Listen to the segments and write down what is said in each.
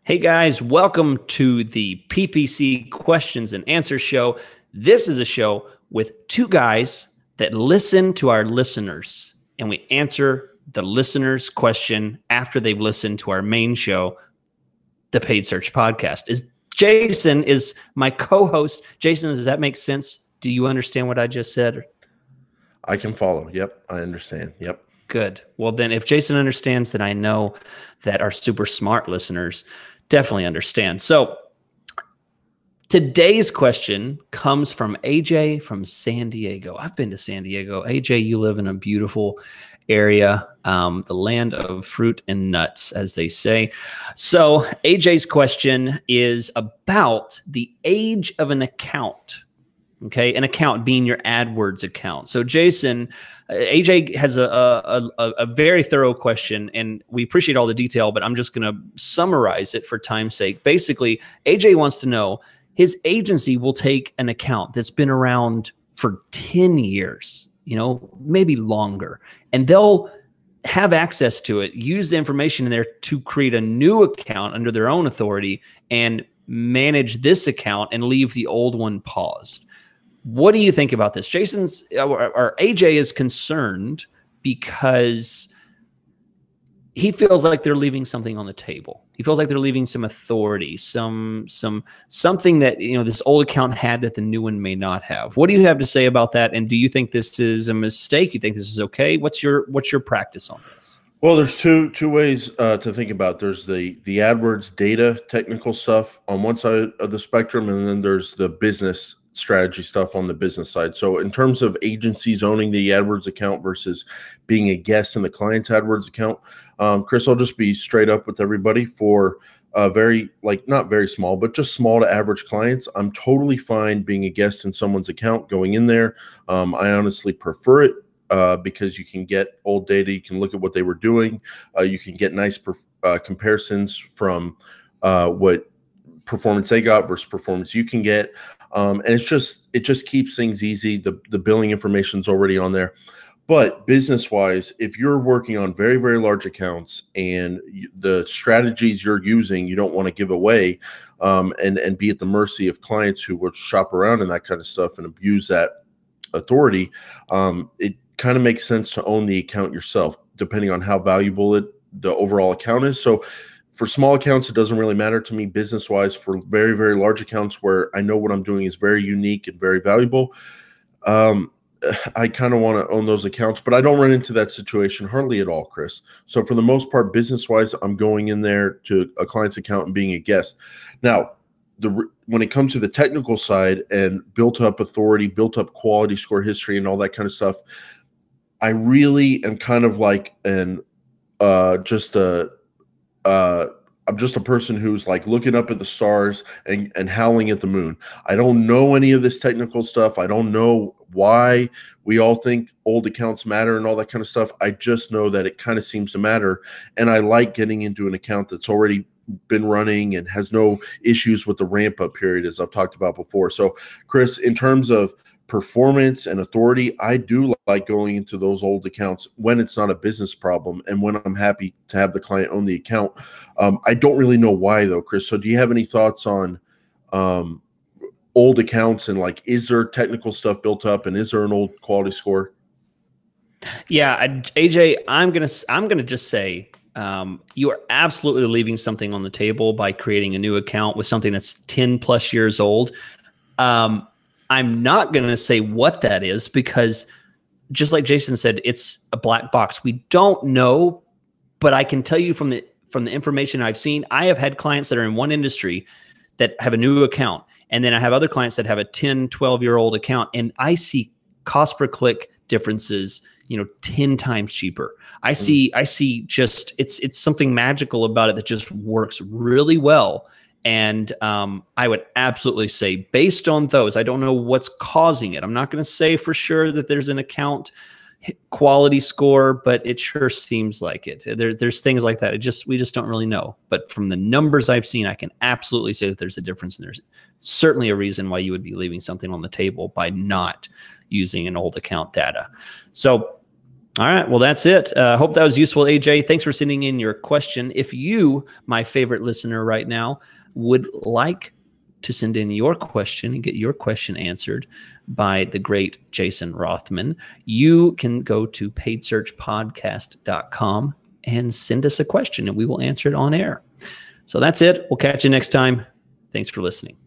Hey guys, welcome to the PPC Questions and Answers Show. This is a show with two guys that listen to our listeners, and we answer the listener's question after they've listened to our main show, the Paid Search Podcast. Jason is my co-host. Jason, does that make sense? Do you understand what I just said? I can follow. Yep, I understand. Yep. Good. Well, then if Jason understands, then I know that our super smart listeners definitely understand. So today's question comes from AJ from San Diego. I've been to San Diego. AJ, you live in a beautiful area, the land of fruit and nuts, as they say. So AJ's question is about the age of an account. Okay, an account being your AdWords account. So Jason, AJ has a very thorough question, and we appreciate all the detail, but I'm just going to summarize it for time's sake. Basically, AJ wants to know his agency will take an account that's been around for 10 years, maybe longer, and they'll have access to it, use the information in there to create a new account under their own authority and manage this account and leave the old one paused. What do you think about this? Or AJ is concerned because he feels like they're leaving something on the table. He feels like they're leaving some authority, something that this old account had that the new one may not have. What do you have to say about that? And do you think this is a mistake? You think this is okay? What's your practice on this? Well, there's two ways to think about it. There's the AdWords data technical stuff on one side of the spectrum, and then there's the business strategy stuff on the business side. So in terms of agencies owning the AdWords account versus being a guest in the client's AdWords account, Chris, I'll just be straight up with everybody. For very, not very small, but just small to average clients, I'm totally fine being a guest in someone's account, going in there. I honestly prefer it because you can get old data. You can look at what they were doing. You can get nice comparisons from what performance they got versus performance you can get. And it just keeps things easy. The billing information is already on there. But business wise, if you're working on very, very large accounts and the strategies you're using, you don't want to give away and be at the mercy of clients who will shop around and that kind of stuff and abuse that authority, it kind of makes sense to own the account yourself, depending on how valuable the overall account is. So for small accounts, it doesn't really matter to me business-wise. For very, very large accounts where I know what I'm doing is very unique and very valuable, I kind of want to own those accounts, but I don't run into that situation hardly at all, Chris. So for the most part, business-wise, I'm going in there to a client's account and being a guest. Now, when it comes to the technical side and built-up authority, built-up quality score history and all that kind of stuff, I really am kind of like I'm just a person who's like looking up at the stars and howling at the moon. I don't know any of this technical stuff. I don't know why we all think old accounts matter and all that kind of stuff. I just know that it kind of seems to matter. And I like getting into an account that's already been running and has no issues with the ramp up period, as I've talked about before. So Chris, in terms of performance and authority, I do like going into those old accounts when it's not a business problem and when I'm happy to have the client own the account. I don't really know why though, Chris. So do you have any thoughts on old accounts and is there technical stuff built up and is there an old quality score? Yeah, AJ, I'm gonna just say you are absolutely leaving something on the table by creating a new account with something that's 10 plus years old. I'm not going to say what that is because just like Jason said, it's a black box. We don't know, but I can tell you from the information I've seen, I have had clients that are in one industry that have a new account. And then I have other clients that have a 10, 12-year-old account. And I see cost per click differences, 10 times cheaper. I see just, it's something magical about it that just works really well. And I would absolutely say based on those, I don't know what's causing it. I'm not going to say for sure that there's an account quality score, but it sure seems like it. There's things like that. We just don't really know. But from the numbers I've seen, I can absolutely say that there's a difference. And there's certainly a reason why you would be leaving something on the table by not using an old account data. So All right. Well, that's it. Hope that was useful, AJ. Thanks for sending in your question. If you, my favorite listener right now, would like to send in your question and get your question answered by the great Jason Rothman, you can go to paidsearchpodcast.com and send us a question, and we will answer it on air. So that's it. We'll catch you next time. Thanks for listening.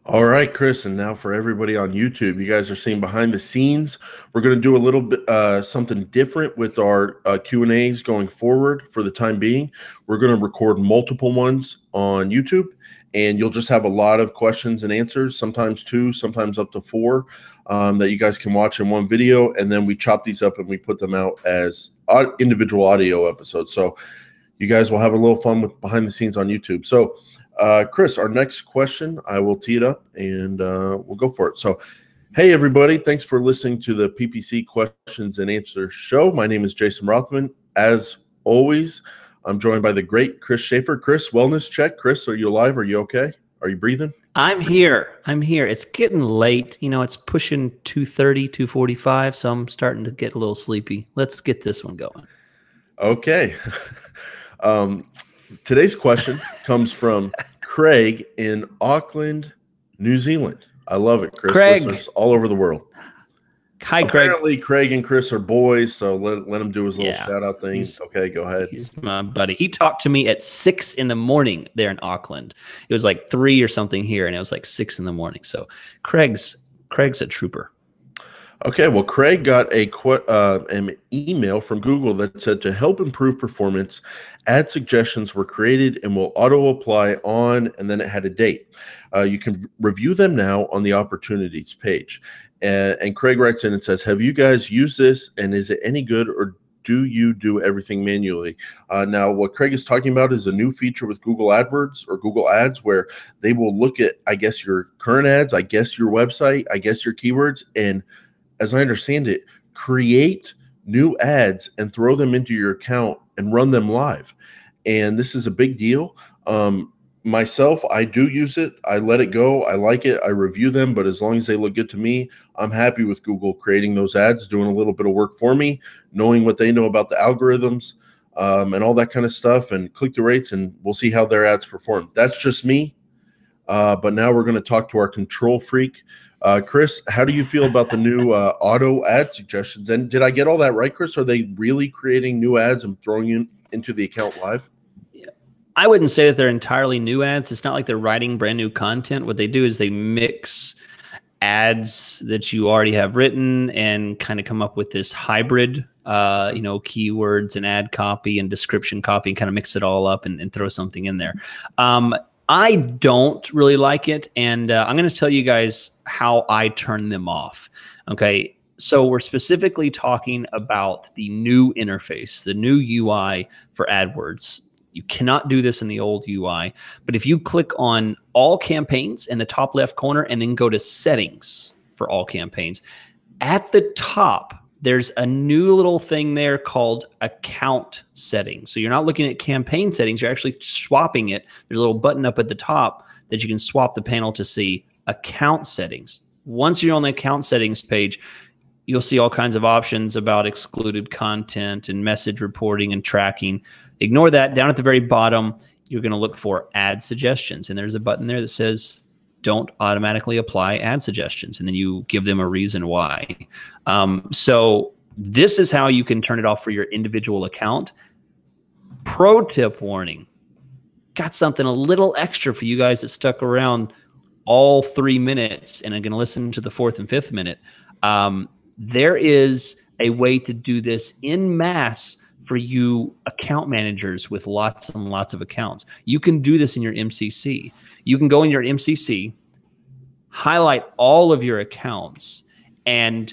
All right, Chris, and now for everybody on YouTube, you guys are seeing behind the scenes. We're going to do a little bit something different with our Q&As going forward for the time being. We're going to record multiple ones on YouTube, and you'll just have a lot of questions and answers, sometimes 2, sometimes up to 4, that you guys can watch in one video, and then we chop these up and we put them out as individual audio episodes. So you guys will have a little fun with behind the scenes on YouTube. So Chris, our next question, I will tee it up and we'll go for it. So, hey, everybody. Thanks for listening to the PPC Questions and Answers show. My name is Jason Rothman. As always, I'm joined by the great Chris Schaefer. Chris, wellness check. Chris, are you alive? Are you okay? Are you breathing? I'm here. It's getting late. It's pushing 2:30, 2:45, so I'm starting to get a little sleepy. Let's get this one going. Okay. Today's question comes from Craig in Auckland, New Zealand. I love it, Chris. Craig. Listeners all over the world. Hi, Apparently, Craig and Chris are boys, so let him do his little shout-out thing. Okay, go ahead. He's my buddy. He talked to me at 6 in the morning there in Auckland. It was like 3 or something here, and it was like 6 in the morning. So Craig's a trooper. Okay, well, Craig got an email from Google that said to help improve performance, ad suggestions were created and will auto-apply on, and then it had a date. You can review them now on the opportunities page. And Craig writes in and says, have you guys used this, and is it any good, or do you do everything manually? Now, what Craig is talking about is a new feature with Google AdWords or Google Ads where they will look at, I guess, your current ads, I guess your website, I guess your keywords, and as I understand it, create new ads and throw them into your account and run them live. And this is a big deal. Myself, I do use it. I let it go. I like it. I review them, but as long as they look good to me, I'm happy with Google creating those ads, doing a little bit of work for me, knowing what they know about the algorithms and all that kind of stuff, and click the rates, and we'll see how their ads perform. That's just me. But now we're going to talk to our control freak. Chris, how do you feel about the new auto ad suggestions? And did I get all that right, Chris? Are they really creating new ads and throwing you into the account live? I wouldn't say that they're entirely new ads. It's not like they're writing brand new content. What they do is they mix ads that you already have written and kind of come up with this hybrid, keywords and ad copy and description copy, and kind of mix it all up and throw something in there. I don't really like it, and I'm going to tell you guys how I turn them off. Okay, so we're specifically talking about the new interface, the new UI for AdWords. You cannot do this in the old UI, but if you click on all campaigns in the top left corner and then go to settings for all campaigns, at the top, there's a new little thing there called account settings. So you're not looking at campaign settings, you're actually swapping it. There's a little button up at the top that you can swap the panel to see account settings. Once you're on the account settings page, you'll see all kinds of options about excluded content and message reporting and tracking. Ignore that. Down at the very bottom, you're going to look for ad suggestions. And there's a button there that says, don't automatically apply ad suggestions. And then you give them a reason why. So this is how you can turn it off for your individual account. Pro tip warning. Got something a little extra for you guys that stuck around all 3 minutes and are going to listen to the 4th and 5th minute. There is a way to do this in mass for you account managers with lots and lots of accounts. You can do this in your MCC. You can go in your MCC, highlight all of your accounts, and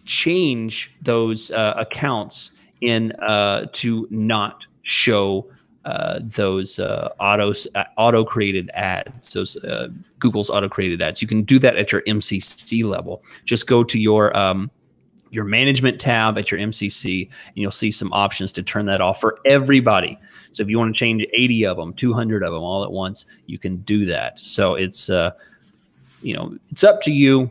change those accounts in to not show those auto-created ads, those Google's auto-created ads. You can do that at your MCC level. Just go to your management tab at your MCC, and you'll see some options to turn that off for everybody. So if you want to change 80 of them, 200 of them all at once, you can do that. So it's it's up to you.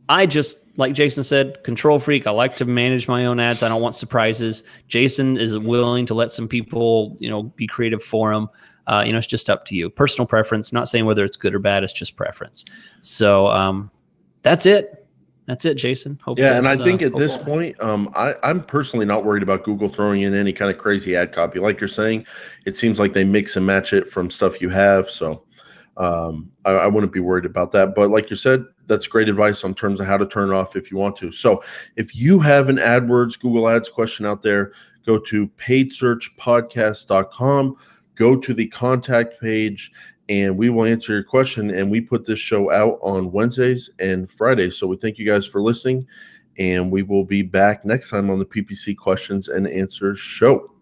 I just, like Jason said, control freak. I like to manage my own ads. I don't want surprises. Jason is willing to let some people, be creative for him. It's just up to you. Personal preference. I'm not saying whether it's good or bad. It's just preference. So that's it. That's it, Jason. And I think at this point, I'm personally not worried about Google throwing in any kind of crazy ad copy. Like you're saying, it seems like they mix and match it from stuff you have. So I wouldn't be worried about that. But like you said, that's great advice in terms of how to turn it off if you want to. So if you have an AdWords, Google Ads question out there, go to paidsearchpodcast.com, go to the contact page, and we will answer your question. And we put this show out on Wednesdays and Fridays. So we thank you guys for listening, and we will be back next time on the PPC Questions and Answers show.